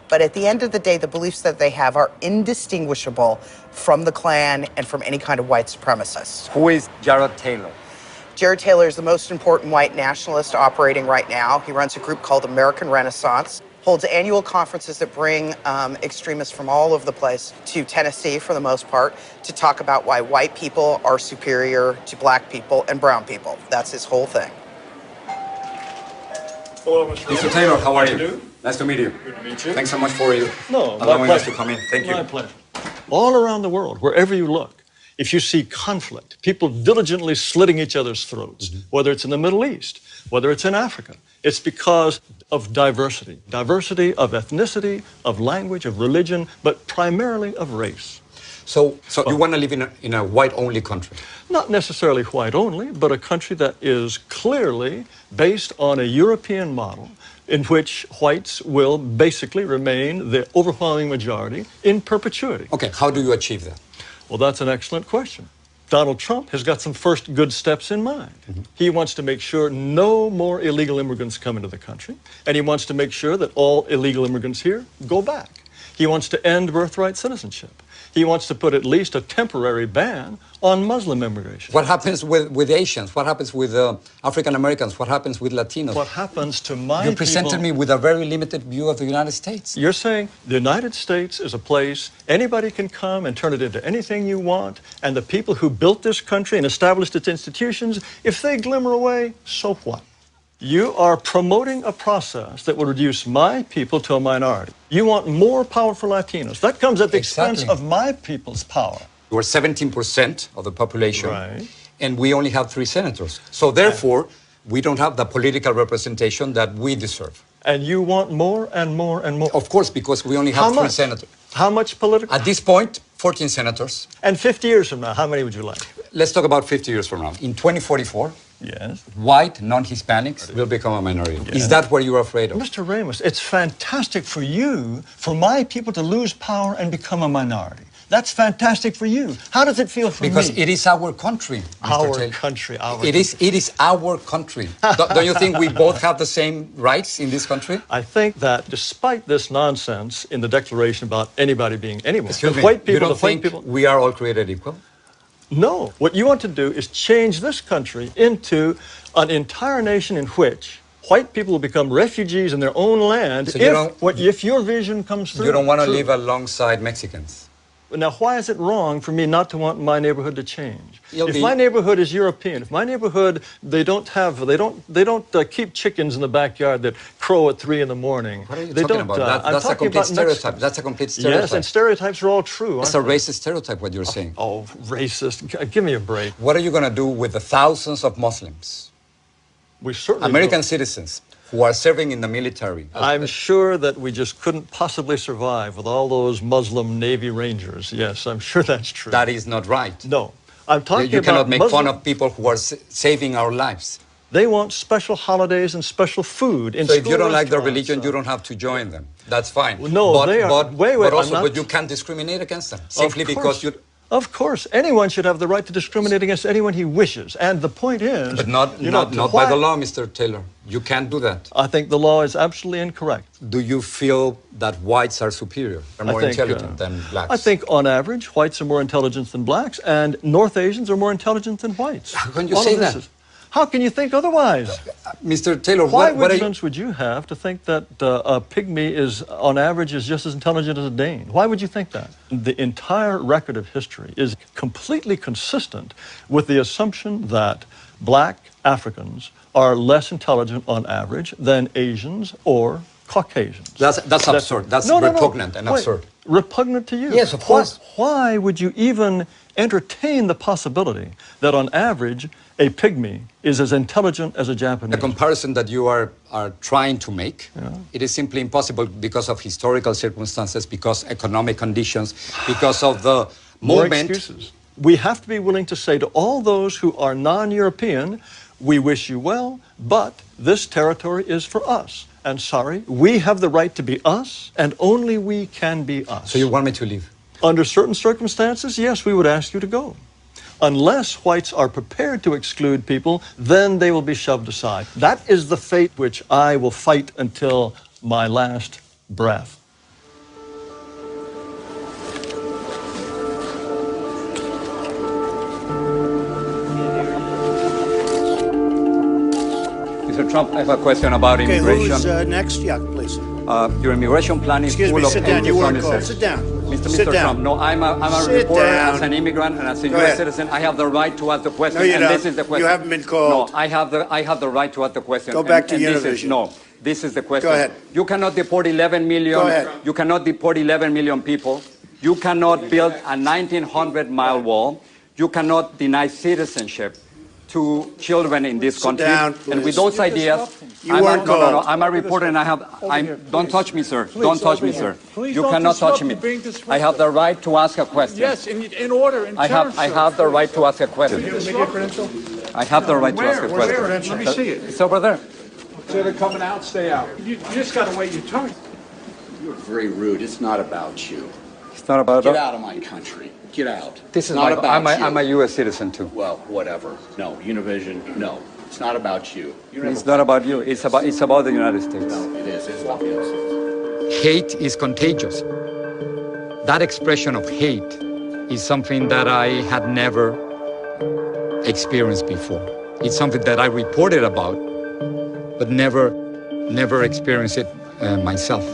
But at the end of the day, the beliefs that they have are indistinguishable from the Klan and from any kind of white supremacist. Who is Jared Taylor? Jared Taylor is the most important white nationalist operating right now. He runs a group called American Renaissance, holds annual conferences that bring extremists from all over the place to Tennessee, for the most part, to talk about why white people are superior to black people and brown people. That's his whole thing. Hello, Mr. Taylor, how are you? Nice to meet you. Good to meet you. Thanks so much for allowing us to come in. Thank you. My pleasure. All around the world, wherever you look, if you see conflict, people diligently slitting each other's throats, whether it's in the Middle East, whether it's in Africa, it's because of diversity. Diversity of ethnicity, of language, of religion, but primarily of race. So you want to live in a white-only country? Not necessarily white-only, but a country that is clearly based on a European model in which whites will basically remain the overwhelming majority in perpetuity. Okay, how do you achieve that? Well, that's an excellent question. Donald Trump has got some first good steps in mind. He wants to make sure no more illegal immigrants come into the country, and he wants to make sure that all illegal immigrants here go back. He wants to end birthright citizenship. He wants to put at least a temporary ban on Muslim immigration. What happens with Asians? What happens with African Americans? What happens with Latinos? What happens to my people? You presented me with a very limited view of the United States. You're saying the United States is a place anybody can come and turn it into anything you want, and the people who built this country and established its institutions, if they glimmer away, so what? You are promoting a process that will reduce my people to a minority. You want more power for Latinos. That comes at the expense of my people's power. We're 17% of the population, right, and we only have 3 senators. So therefore, we don't have the political representation that we deserve. And you want more and more and more? Of course, because we only have 3 senators. How much political? At this point, 14 senators. And 50 years from now, how many would you like? Let's talk about 50 years from now. In 2044, yes, white non-Hispanics will become a minority. Yes. Is that what you're afraid of? Mr. Ramos, it's fantastic for you, for my people to lose power and become a minority. That's fantastic for you. How does it feel for me? Because it is our country, Mr. Taylor. Country, It is our country. Don't you think we both have the same rights in this country? I think that despite this nonsense in the Declaration about anybody being anyone, Excuse me, white people, you don't think we are all created equal? No. What you want to do is change this country into an entire nation in which white people will become refugees in their own land if your vision comes through. You don't want to live alongside Mexicans? Now, why is it wrong for me not to want my neighborhood to change? If my neighborhood is European, if my neighborhood, they don't keep chickens in the backyard that crow at 3 in the morning. What are you talking about? That's a complete stereotype. That's a complete stereotype. Yes, and stereotypes are all true. It's a racist stereotype, what you're saying. Oh, racist. Give me a break. What are you going to do with the thousands of Muslims? We certainly American citizens who are serving in the military. I'm sure that we just couldn't possibly survive with all those Muslim Navy Rangers. Yes, I'm sure that's true. That is not right. No. I'm talking about You cannot make fun of people who are saving our lives. They want special holidays and special food in So if you don't like their religion, you don't have to join them. That's fine. No, but you can't discriminate against them simply because you... Of course, anyone should have the right to discriminate against anyone he wishes. And the point is... But not by the law, Mr. Taylor. You can't do that. I think the law is absolutely incorrect. Do you feel that whites are superior, are more intelligent than blacks? I think, on average, whites are more intelligent than blacks, and North Asians are more intelligent than whites. How can you say that? How can you think otherwise? Mr. Taylor, what evidence would you have to think that a pygmy is, on average, is just as intelligent as a Dane? Why would you think that? The entire record of history is completely consistent with the assumption that black Africans are less intelligent on average than Asians or Caucasians. That's absurd. That's repugnant and absurd. Repugnant to you? Yes, of course. Why would you even entertain the possibility that on average a pygmy is as intelligent as a Japanese? The comparison that you are trying to make, it is simply impossible because of historical circumstances, because economic conditions, because of the moment. More excuses. We have to be willing to say to all those who are non-European, we wish you well, but this territory is for us. And sorry, we have the right to be us, and only we can be us. So you want me to leave? Under certain circumstances, yes, we would ask you to go. Unless whites are prepared to exclude people, then they will be shoved aside. That is the fate which I will fight until my last breath. Mr. Trump, I have a question about Okay, immigration. who's next? Yeah, please. Your immigration plan is Excuse full me, of sit down. empty You weren't called. promises. Sit down. Mr. Sit down. Trump, no, I'm a Sit reporter down. as an immigrant and as a Go U.S. ahead. citizen. I have the right to ask the question. No, you and don't. This is the question. You haven't been called. No, I have the right to ask the question. Go back to and this Univision. No, this is the question. Go ahead. You cannot deport 11 million. Go ahead. You cannot deport 11 million people. You cannot build a 1,900-mile wall. You cannot deny citizenship to children in this country. down, and with please. those ideas, You weren't no, called. I'm a reporter and don't touch me, sir. Don't touch me, sir. You cannot touch me. I have the right to ask a question. Yes, in order, in I terms, have the right to ask a question. I have the right to ask a question. Let me see it. It's over there. Instead of coming out, stay out. You just got to wait your turn. You're very rude. It's not about you. It's not about Get out of my country. Get out. This is not about you. I'm a U.S. citizen too. Well, whatever. No, Univision. No, it's not about you. It's not about you. It's about the United States. No, it is. It's about the United States. Hate is contagious. That expression of hate is something that I had never experienced before. It's something that I reported about, but never experienced it myself.